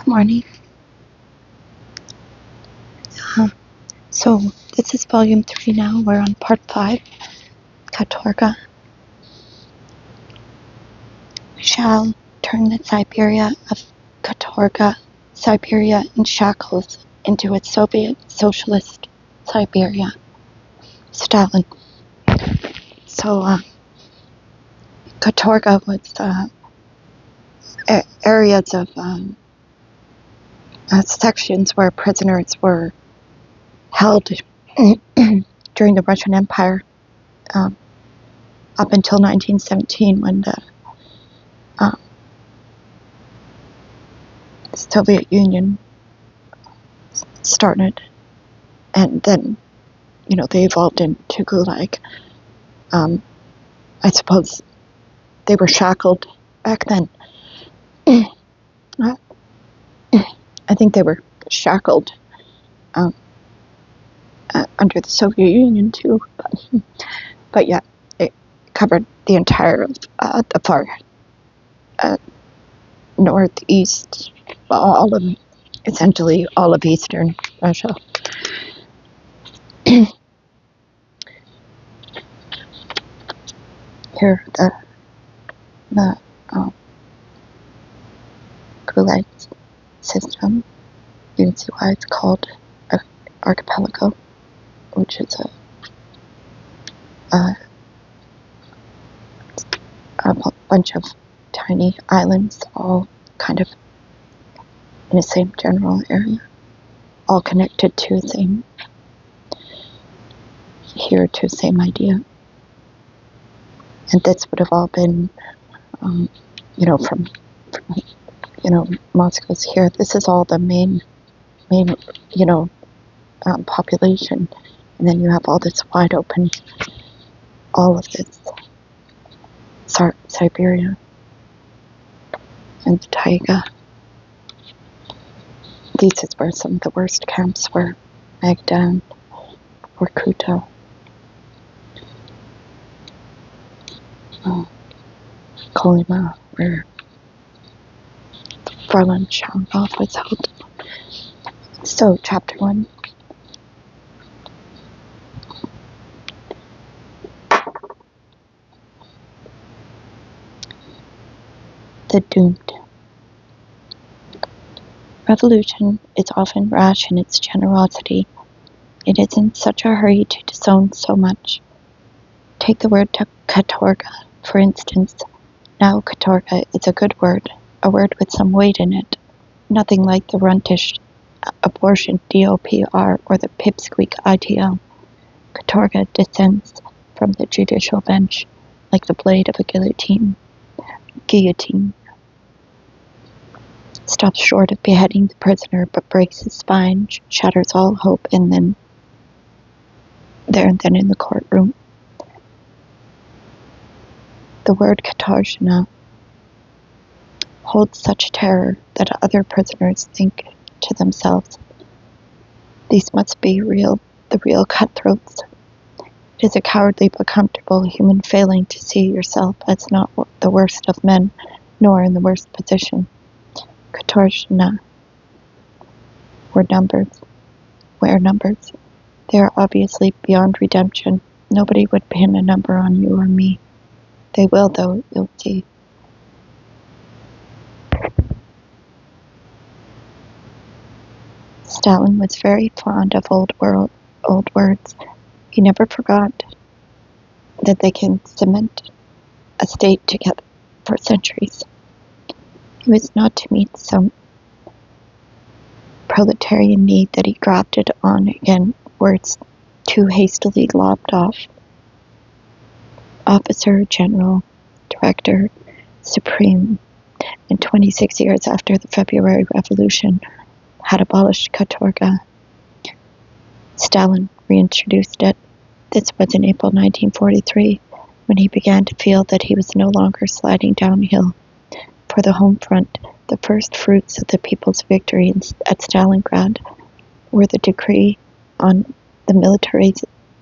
Good morning. So this is volume 3 now. We're on part 5, Katorga. We shall turn the Siberia of Katorga, Siberia in shackles, into its Soviet socialist Siberia. Stalin. So Katorga was areas of sections where prisoners were held during the Russian Empire up until 1917, when the Soviet Union started, and then they evolved into Gulag. I suppose they were shackled back then. I think they were shackled under the Soviet Union too, but yeah, it covered the entire of the far northeast, essentially all of eastern Russia. Here, the Gulag system, you can see why it's called Archipelago, which is a bunch of tiny islands, all kind of in the same general area, all connected to the same idea. And this would have all been, from Moscow's here. This is all the main population, and then you have all this wide open, all of this Siberia and the taiga. These is where some of the worst camps were: Magdan, Vorkuta, Kolyma, where the prevalent Chekhov was held. So, chapter 1. The doomed. Revolution is often rash in its generosity. It is in such a hurry to disown so much. Take the word Katorga, for instance. Now Katorga is a good word, a word with some weight in it, nothing like the runtish abortion DOPR or the pipsqueak ITL. Katorga descends from the judicial bench like the blade of a guillotine. Stops short of beheading the prisoner, but breaks his spine, shatters all hope, and then in the courtroom. The word Katarzyna holds such terror that other prisoners think to themselves, these must be the real cutthroats. It is a cowardly but comfortable human failing to see yourself as not the worst of men, nor in the worst position. Katarzyna were numbers. They are obviously beyond redemption. Nobody would pin a number on you or me. They will, though, you'll see. Stalin was very fond of old words. He never forgot that they can cement a state together for centuries. It was not to meet some proletarian need that he grafted on again words too hastily lobbed off. Officer, General, Director, Supreme, and 26 years after the February Revolution had abolished Katorga. Stalin reintroduced it. This was in April 1943, when he began to feel that he was no longer sliding downhill. For the home front, the first fruits of the people's victory at Stalingrad were the decree on the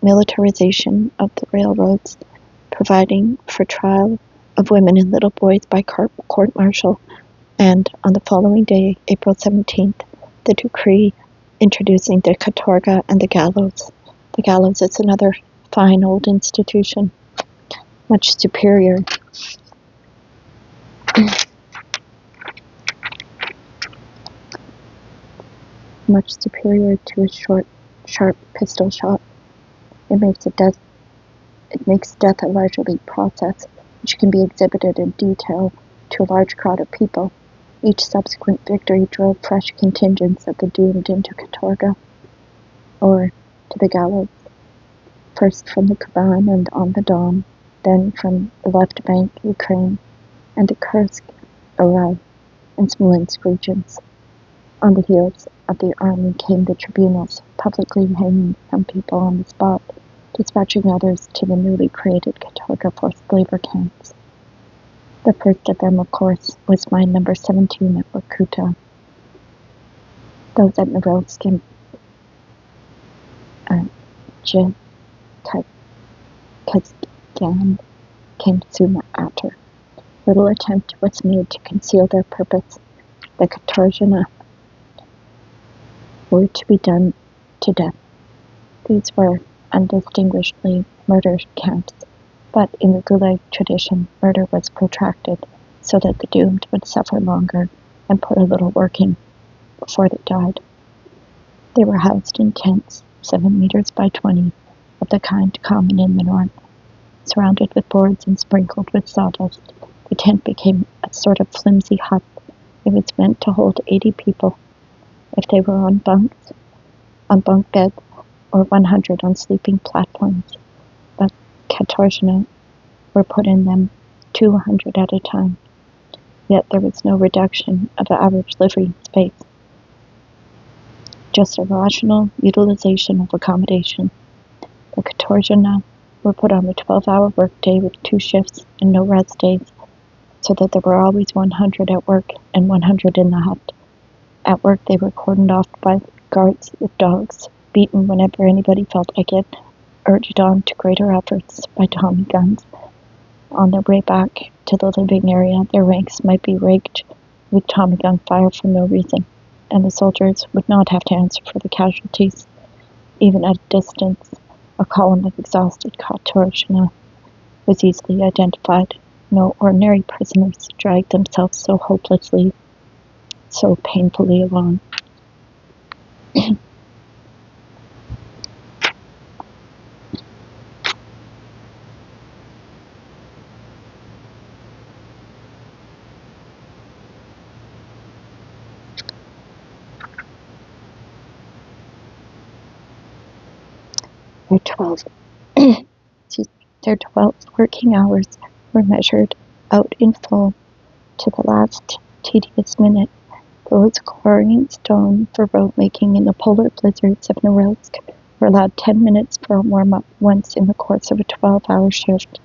militarization of the railroads, providing for trial of women and little boys by court-martial, And on the following day, April 17th, the decree introducing the katorga and the gallows. The gallows is another fine old institution, much superior to a short, sharp pistol shot. It makes death a leisurely process, which can be exhibited in detail to a large crowd of people. Each subsequent victory drove fresh contingents of the doomed into katorga, or to the gallows, first from the Kuban and on the Don, then from the left bank, Ukraine, and the Kursk, Ural, and Smolensk regions. On the heels of the army came the tribunals, publicly hanging some people on the spot, dispatching others to the newly created katorga forced labor camps. The first of them, of course, was mine number 17 at Vorkuta. Those at Norilsk and Kazgan came soon after. Little attempt was made to conceal their purpose. The katorgina were to be done to death. These were undistinguishedly murder camps, but in the Gulag tradition, murder was protracted so that the doomed would suffer longer and put a little work in before they died. They were housed in tents, 7 meters by 20, of the kind common in the north. Surrounded with boards and sprinkled with sawdust, the tent became a sort of flimsy hut. It was meant to hold 80 people. If they were on bunk beds, or 100 on sleeping platforms, but katorgina were put in them 200 at a time. Yet there was no reduction of the average living space, just a rational utilization of accommodation. The katorgina were put on a 12-hour workday with 2 shifts and no rest days, so that there were always 100 at work and 100 in the hut. At work they were cordoned off by guards with dogs, beaten whenever anybody felt like it, urged on to greater efforts by Tommy guns. On their way back to the living area, their ranks might be raked with Tommy gun fire for no reason, and the soldiers would not have to answer for the casualties. Even at a distance, a column of exhausted katorgina was easily identified. No ordinary prisoners dragged themselves so hopelessly, so painfully along. Their 12 working hours were measured out in full to the last tedious minute. Those quarrying stone for road making in the polar blizzards of Norilsk were allowed 10 minutes for a warm-up once in the course of a 12-hour shift.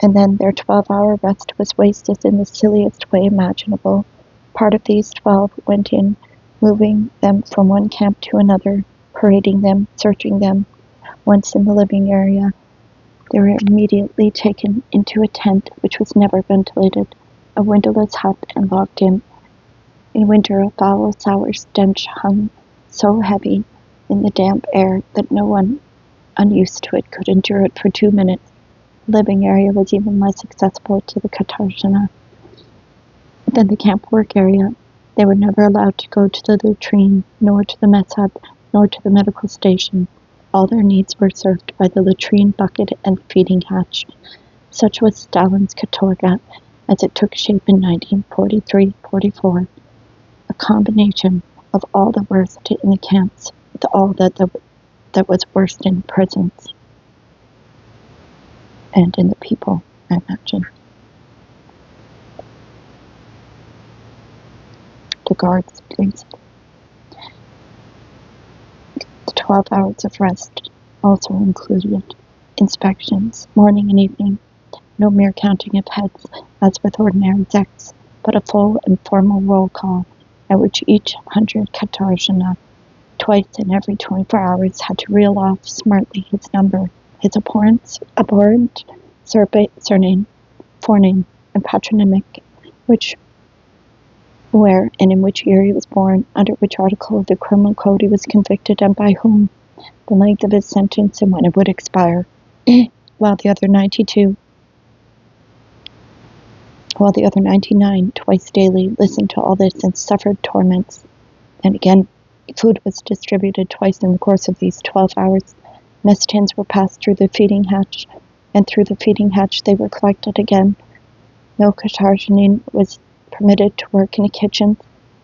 And then their 12-hour rest was wasted in the silliest way imaginable. Part of these 12 went in, moving them from one camp to another, parading them, searching them. Once in the living area, they were immediately taken into a tent which was never ventilated, a windowless hut, and locked in. In winter, a foul, sour stench hung so heavy in the damp air that no one unused to it could endure it for 2 minutes. The living area was even less accessible to the katorgina than the camp work area. They were never allowed to go to the latrine, nor to the mess hut, nor to the medical station. All their needs were served by the latrine bucket and feeding hatch. Such was Stalin's katorga as it took shape in 1943-44, a combination of all the worst in the camps with all that was worst in prisons and in the people, I imagine. The guards, please. The 12 hours of rest also included inspections, morning and evening, no mere counting of heads, as with ordinary zeks, but a full and formal roll call, at which each 100 katorgina, twice in every 24 hours, had to reel off smartly his number, his abhorrent surname, forename, and patronymic, which where and in which year he was born, under which article of the criminal code he was convicted, and by whom, the length of his sentence, and when it would expire, while the other 99 twice daily listened to all this and suffered torments. And again, food was distributed twice in the course of these 12 hours. Mess tins were passed through the feeding hatch, and through the feeding hatch they were collected again. No katarzanin was permitted to work in the kitchen,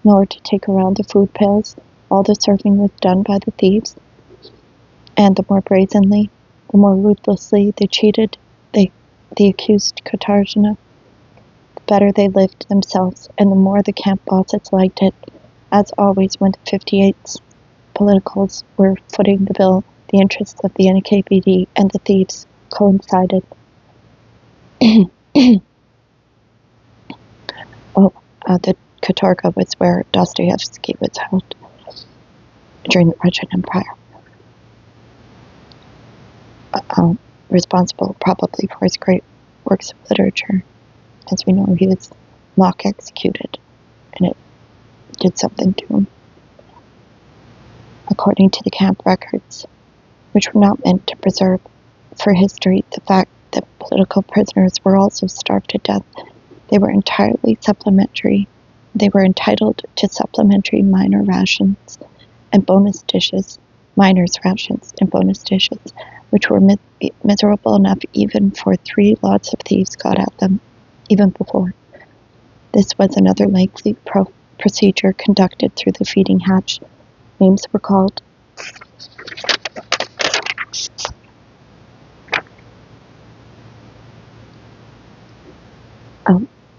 nor to take around the food pails. All the serving was done by the thieves, and the more brazenly, the more ruthlessly they cheated the accused Katarzina, the better they lived themselves, and the more the camp bosses liked it. As always, when the 58's politicals were footing the bill, the interests of the NKVD and the thieves coincided. The Katorga was where Dostoevsky was held during the Russian Empire. Responsible probably for his great works of literature. As we know, he was mock executed, and it did something to him. According to the camp records, which were not meant to preserve for history the fact that political prisoners were also starved to death, they were entirely supplementary. They were entitled to supplementary minor rations and bonus dishes, miners' rations and bonus dishes, which were miserable enough even for 3 lots of thieves got at them, even before. This was another lengthy procedure conducted through the feeding hatch. Names were called.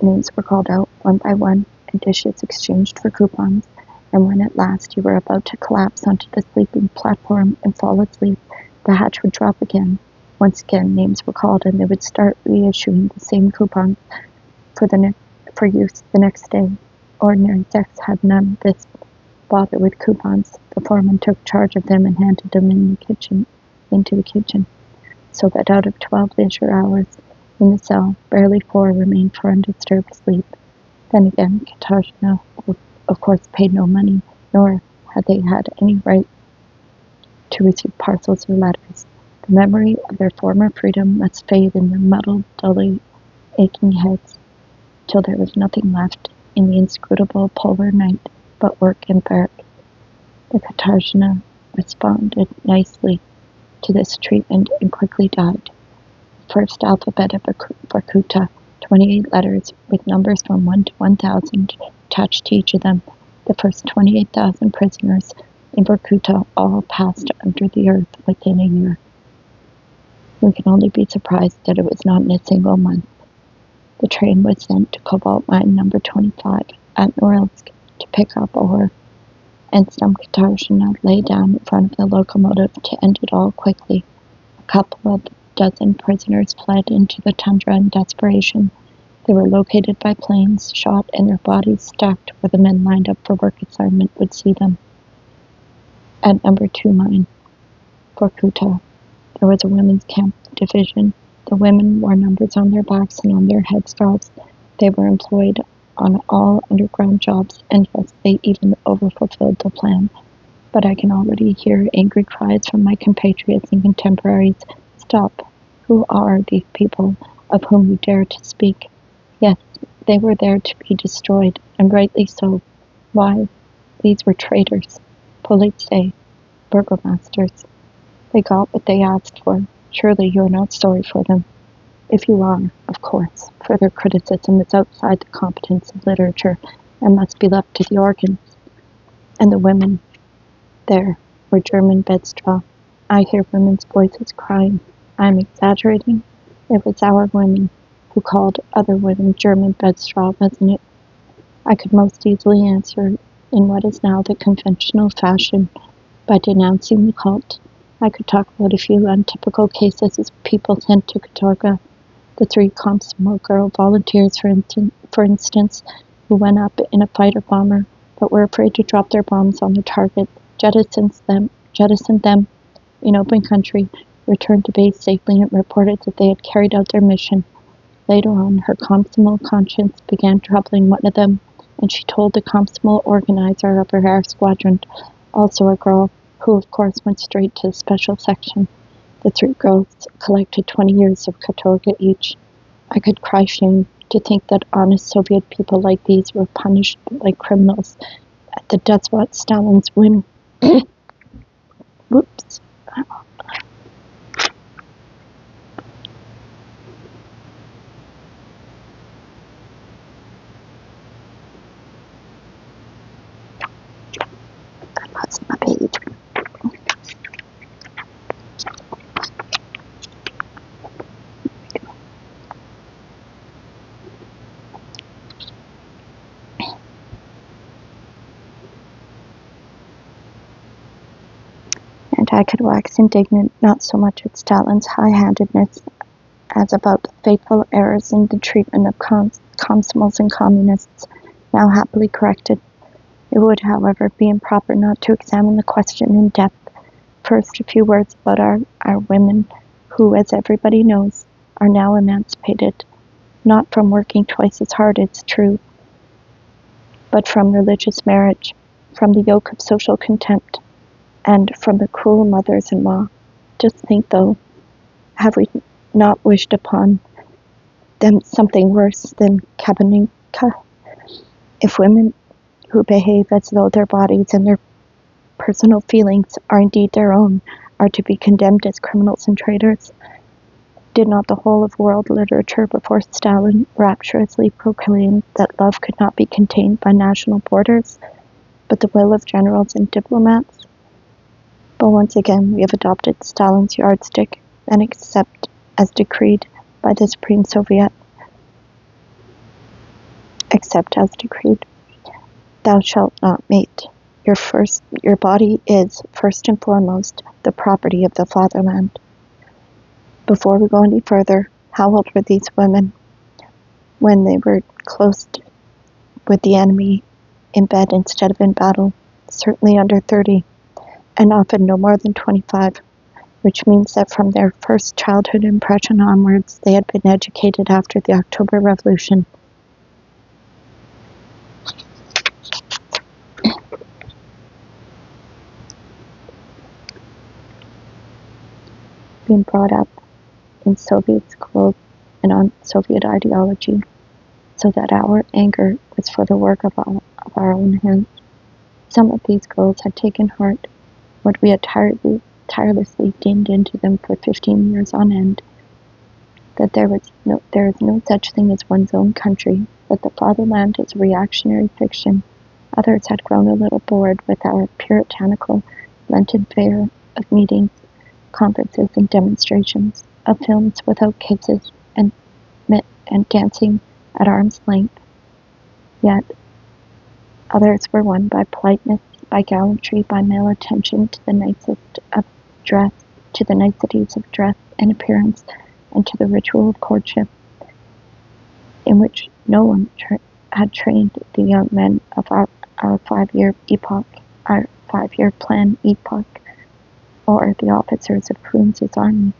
Names were called out one by one, and dishes exchanged for coupons, and when at last you were about to collapse onto the sleeping platform and fall asleep, the hatch would drop again. Once again, names were called, and they would start reissuing the same coupons for use the next day. Ordinary decks had none of this bother with coupons. The foreman took charge of them and handed them into the kitchen, so that out of 12 leisure hours in the cell, barely 4 remained for undisturbed sleep. Then again, Katarzyna, of course, paid no money, nor had they had any right to receive parcels or letters. The memory of their former freedom must fade in their muddled, dully aching heads, till there was nothing left in the inscrutable polar night but work and barrack. The Katarzyna responded nicely to this treatment and quickly died. The first alphabet of Vorkuta, 28 letters with numbers from 1 to 1,000 attached to each of them. The first 28,000 prisoners in Vorkuta all passed under the earth within a year. We can only be surprised that it was not in a single month. The train was sent to cobalt mine number 25 at Norilsk to pick up ore, and some Katarzyna lay down in front of the locomotive to end it all quickly. A couple of dozen prisoners fled into the tundra in desperation. They were located by planes, shot, and their bodies stacked where the men lined up for work assignment would see them. At number 2 mine, Vorkuta, there was a women's camp division. The women wore numbers on their backs and on their headscarves. They were employed on all underground jobs, and yes, they even overfulfilled the plan. But I can already hear angry cries from my compatriots and contemporaries. Stop! Who are these people of whom you dare to speak? Yes, they were there to be destroyed, and rightly so. Why? These were traitors, police, burgomasters. They got what they asked for. Surely you are not sorry for them. If you are, of course, further criticism is outside the competence of literature and must be left to the organs. And the women there were German bedstraw. I hear women's voices crying. I am exaggerating. It was our women who called other women German bedstraw, wasn't it? I could most easily answer in what is now the conventional fashion by denouncing the cult. I could talk about a few untypical cases of people sent to Katorga. The 3 Comsomol girl volunteers, for instance, who went up in a fighter bomber, but were afraid to drop their bombs on the target, jettisoned them in open country, returned to base safely, and reported that they had carried out their mission. Later on, her Comsomol conscience began troubling one of them, and she told the constable organizer of her air squadron, also a girl, who of course went straight to the special section. The 3 girls collected 20 years of katorga each. I could cry shame to think that honest Soviet people like these were punished like criminals at the despot Stalin's whim. Whoops. I lost my page. And I could wax indignant not so much at Stalin's high-handedness as about the fateful errors in the treatment of constables and communists, now happily corrected. It would, however, be improper not to examine the question in depth. First, a few words about our women, who, as everybody knows, are now emancipated, not from working twice as hard, it's true, but from religious marriage, from the yoke of social contempt, and from the cruel mothers-in-law. Just think, though, have we not wished upon them something worse than Kabaninka? If women who behave as though their bodies and their personal feelings are indeed their own are to be condemned as criminals and traitors, did not the whole of world literature before Stalin rapturously proclaim that love could not be contained by national borders, but the will of generals and diplomats? But once again, we have adopted Stalin's yardstick and accept as decreed by the Supreme Soviet. Accept as decreed. Thou shalt not mate. Your body is, first and foremost, the property of the fatherland. Before we go any further, how old were these women when they were close with the enemy in bed instead of in battle? Certainly under 30, and often no more than 25, which means that from their first childhood impression onwards, they had been educated after the October Revolution. Being brought up in Soviet schools and on Soviet ideology, so that our anger was for the work of our own hands. Some of these girls had taken heart what we had tirelessly dinned into them for 15 years on end, that there is no such thing as one's own country, that the fatherland is a reactionary fiction. Others had grown a little bored with our puritanical Lenten fare of meetings, conferences, and demonstrations, of films without kisses and dancing at arm's length. Yet others were won by politeness, by gallantry, by male attention to the niceties of dress and appearance, and to the ritual of courtship, in which no one had trained the young men of our 5-year plan epoch, or the officers of Frunze's army.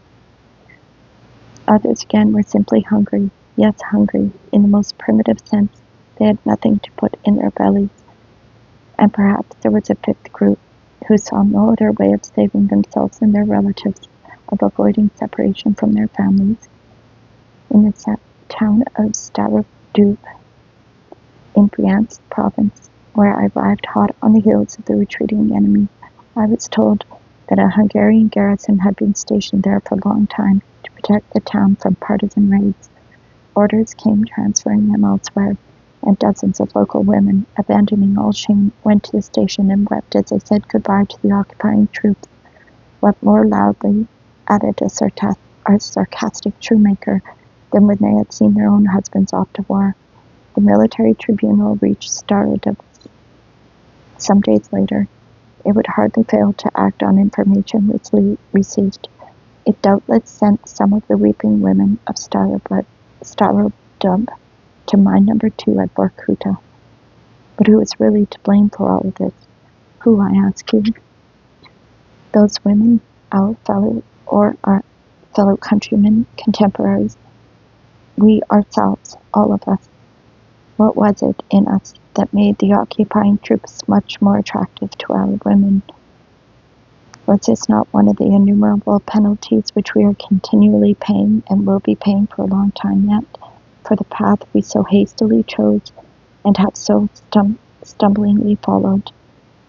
Others again were simply hungry, yes, hungry, in the most primitive sense. They had nothing to put in their bellies. And perhaps there was a 5th group who saw no other way of saving themselves and their relatives, of avoiding separation from their families. In the town of Starodub, in Bryansk province, where I arrived hot on the heels of the retreating enemy, I was told that a Hungarian garrison had been stationed there for a long time to protect the town from partisan raids. Orders came transferring them elsewhere, and dozens of local women, abandoning all shame, went to the station and wept as they said goodbye to the occupying troops. Wept more loudly, added a sarcastic shoemaker, than when they had seen their own husbands off to war. The military tribunal reached Starodub some days later. It would hardly fail to act on information received. It doubtless sent some of the weeping women of Starodub to mine number 2 at Vorkuta. But who is really to blame for all of this? Who, I ask you? Those women, our fellow countrymen, contemporaries, we ourselves, all of us. What was it in us that made the occupying troops much more attractive to our women? Was this not one of the innumerable penalties which we are continually paying and will be paying for a long time yet, for the path we so hastily chose and have so stumblingly followed?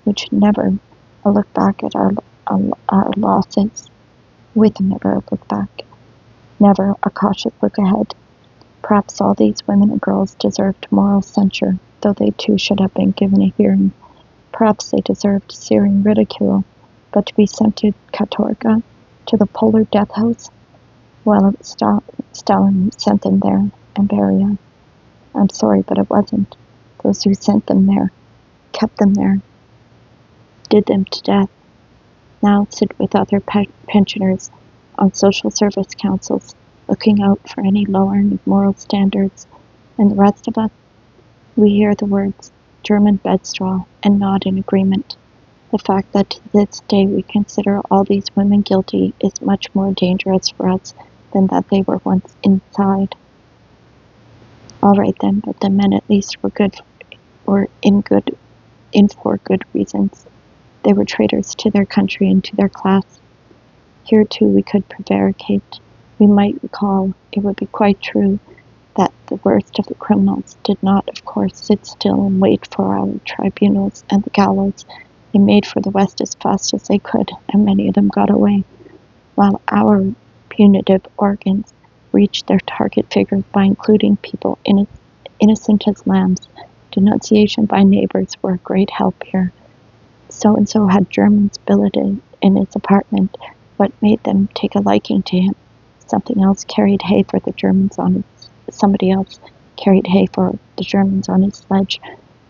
We should never look back at our losses, with never a look back, never a cautious look ahead. Perhaps all these women and girls deserved moral censure, though they too should have been given a hearing. Perhaps they deserved searing ridicule, but to be sent to Katorga, to the polar death house? Well, Stalin sent them there, and Beria. I'm sorry, but it wasn't. Those who sent them there, kept them there, did them to death. Now sit with other pensioners on social service councils, looking out for any lowering of moral standards, and the rest of us, we hear the words German bedstraw and nod in agreement. The fact that to this day we consider all these women guilty is much more dangerous for us than that they were once inside. All right then, but the men at least were in for good reasons. They were traitors to their country and to their class. Here too we could prevaricate. We might recall, it would be quite true, that the worst of the criminals did not, of course, sit still and wait for our tribunals and the gallows. They made for the West as fast as they could, and many of them got away, while our punitive organs reached their target figures by including people innocent as lambs. Denunciation by neighbors were a great help here. So-and-so had Germans billeted in his apartment. What made them take a liking to him? Something else carried hay for the Germans on his, somebody else carried hay for the Germans on his sledge.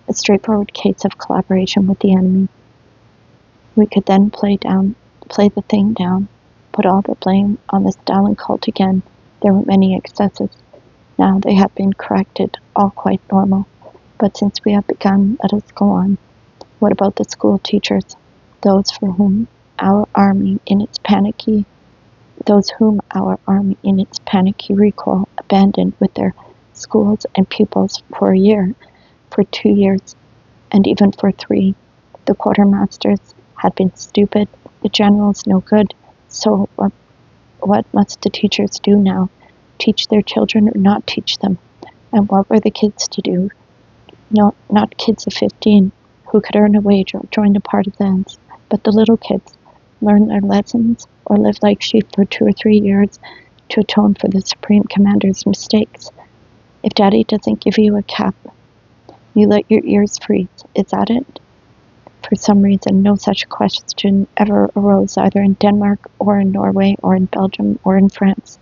A straightforward case of collaboration with the enemy. We could then play the thing down, put all the blame on the Stalin cult again. There were many excesses. Now they have been corrected, all quite normal. But since we have begun, let us go on. What about the school teachers, those whom our army in its panicky recall abandoned with their schools and pupils for a year, for 2 years, and even for 3? The quartermasters had been stupid, the generals no good, so what must the teachers do now? Teach their children or not teach them? And what were the kids to do? No, not kids of 15, who could earn a wage or join the partisans, but the little kids, learn their lessons or live like sheep for 2 or 3 years to atone for the Supreme Commander's mistakes. If Daddy doesn't give you a cap, you let your ears freeze. Is that it? For some reason, no such question ever arose either in Denmark or in Norway or in Belgium or in France.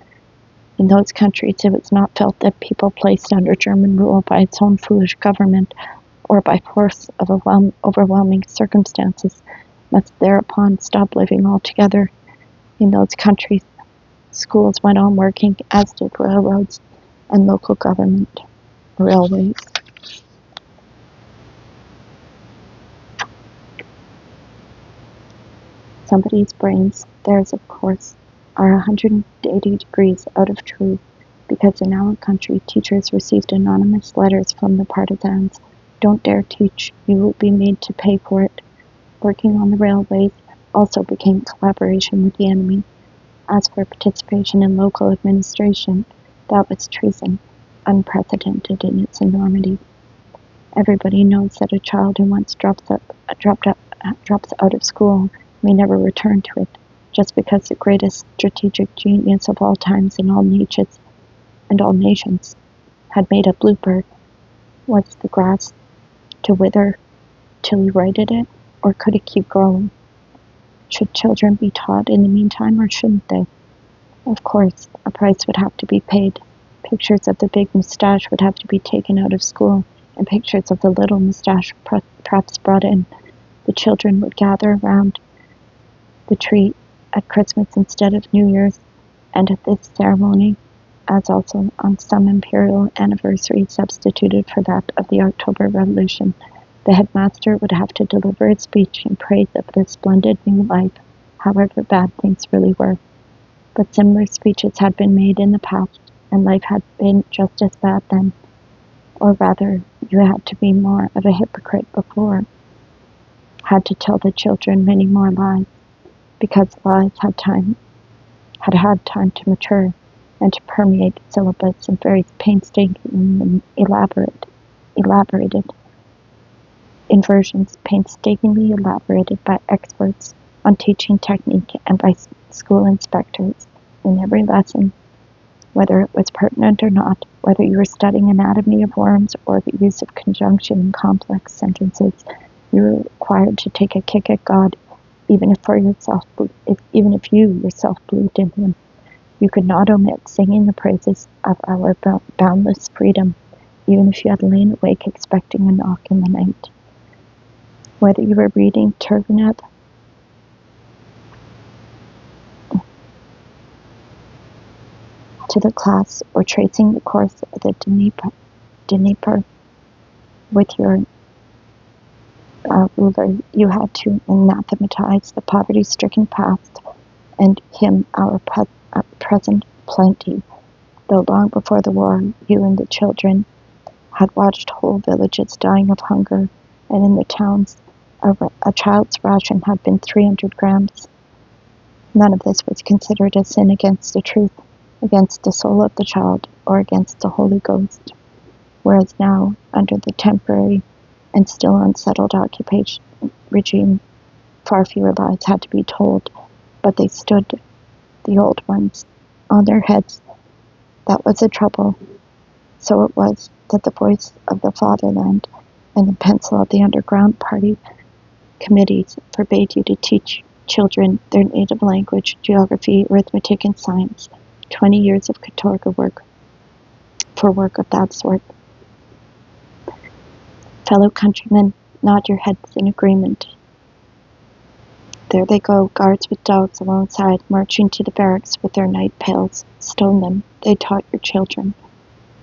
In those countries, it was not felt that people placed under German rule by its own foolish government or by force of overwhelming circumstances must thereupon stop living altogether. In those countries, schools went on working, as did railroads and local government railways. Somebody's brains, theirs of course, are 180 degrees out of truth, because in our country teachers received anonymous letters from the partisans. Don't dare teach, you will be made to pay for it. Working on the railways also became collaboration with the enemy. As for participation in local administration, that was treason, unprecedented in its enormity. Everybody knows that a child who once drops out of school may never return to it, just because the greatest strategic genius of all times and all nations had made a bluebird. Was the grass to wither till he righted it, or could it keep growing? Should children be taught in the meantime, or shouldn't they? Of course, a price would have to be paid. Pictures of the big moustache would have to be taken out of school, and pictures of the little moustache perhaps brought in. The children would gather around the tree at Christmas instead of New Year's, and at this ceremony, as also on some imperial anniversary substituted for that of the October Revolution, the headmaster would have to deliver a speech in praise of the splendid new life, however bad things really were. But similar speeches had been made in the past, and life had been just as bad then. Or rather, you had to be more of a hypocrite before, had to tell the children many more lies, because lies had had time to mature and to permeate the syllabus in very painstakingly elaborated inversions, painstakingly elaborated by experts on teaching technique and by school inspectors in every lesson, whether it was pertinent or not, whether you were studying anatomy of worms or the use of conjunction in complex sentences, you were required to take a kick at God, even if you yourself believed in him. You could not omit singing the praises of our boundless freedom, even if you had lain awake expecting a knock in the night. Whether you were reading Turgenev to the class or tracing the course of the Dnieper with your ruler, you had to anathematize the poverty-stricken past and hymn our present plenty, though long before the war, you and the children had watched whole villages dying of hunger, and in the towns a child's ration had been 300 grams. None of this was considered a sin against the truth, against the soul of the child, or against the Holy Ghost, whereas now, under the temporary and still unsettled occupation regime, far fewer lies had to be told, but they stood, the old ones, on their heads. That was the trouble. So it was that the voice of the fatherland and the pencil of the underground party committees forbade you to teach children their native language, geography, arithmetic, and science. 20 years of katorga work for work of that sort. Fellow countrymen, nod your heads in agreement. There they go, guards with dogs alongside, marching to the barracks with their night pails. Stone them, they taught your children.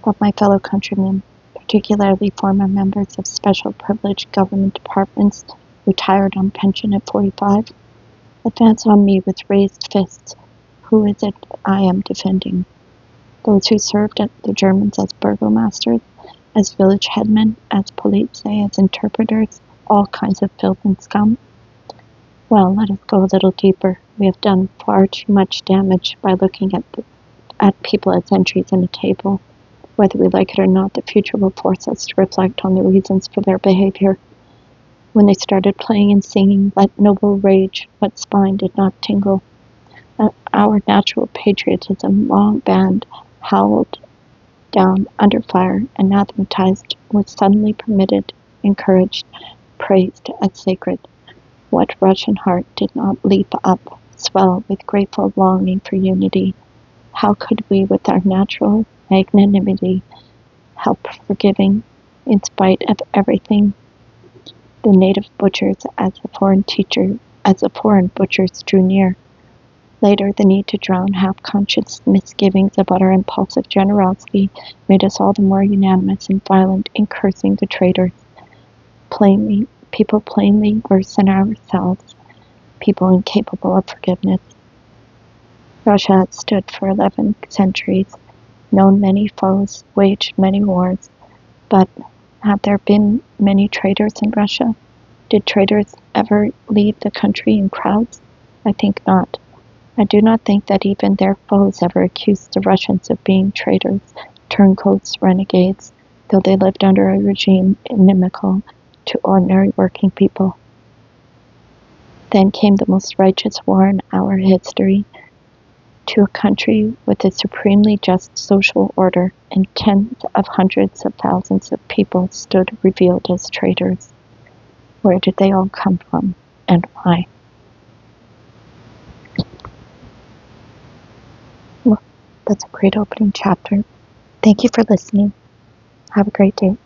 But my fellow countrymen, particularly former members of special privileged government departments, retired on pension at 45, advance on me with raised fists. Who is it I am defending? Those who served at the Germans as burgomasters, as village headmen, as police, as interpreters, all kinds of filth and scum? Well, let us go a little deeper. We have done far too much damage by looking at people as entries in a table. Whether we like it or not, the future will force us to reflect on the reasons for their behavior. When they started playing and singing, let noble rage, what spine did not tingle? Our natural patriotism, long banned, howled down under fire, anathematized, was suddenly permitted, encouraged, praised as sacred. What Russian heart did not leap up, swell with grateful longing for unity? How could we, with our natural magnanimity, help forgiving, in spite of everything, the native butchers as the foreign butchers drew near? Later, the need to drown half-conscious misgivings about our impulsive generosity made us all the more unanimous and violent in cursing the traitors. People plainly worse than ourselves, people incapable of forgiveness. Russia had stood for 11 centuries, known many foes, waged many wars, but have there been many traitors in Russia? Did traitors ever leave the country in crowds? I think not. I do not think that even their foes ever accused the Russians of being traitors, turncoats, renegades, though they lived under a regime inimical to ordinary working people. Then came the most righteous war in our history, to a country with a supremely just social order, and tens of hundreds of thousands of people stood revealed as traitors. Where did they all come from, and why? Well, that's a great opening chapter. Thank you for listening. Have a great day.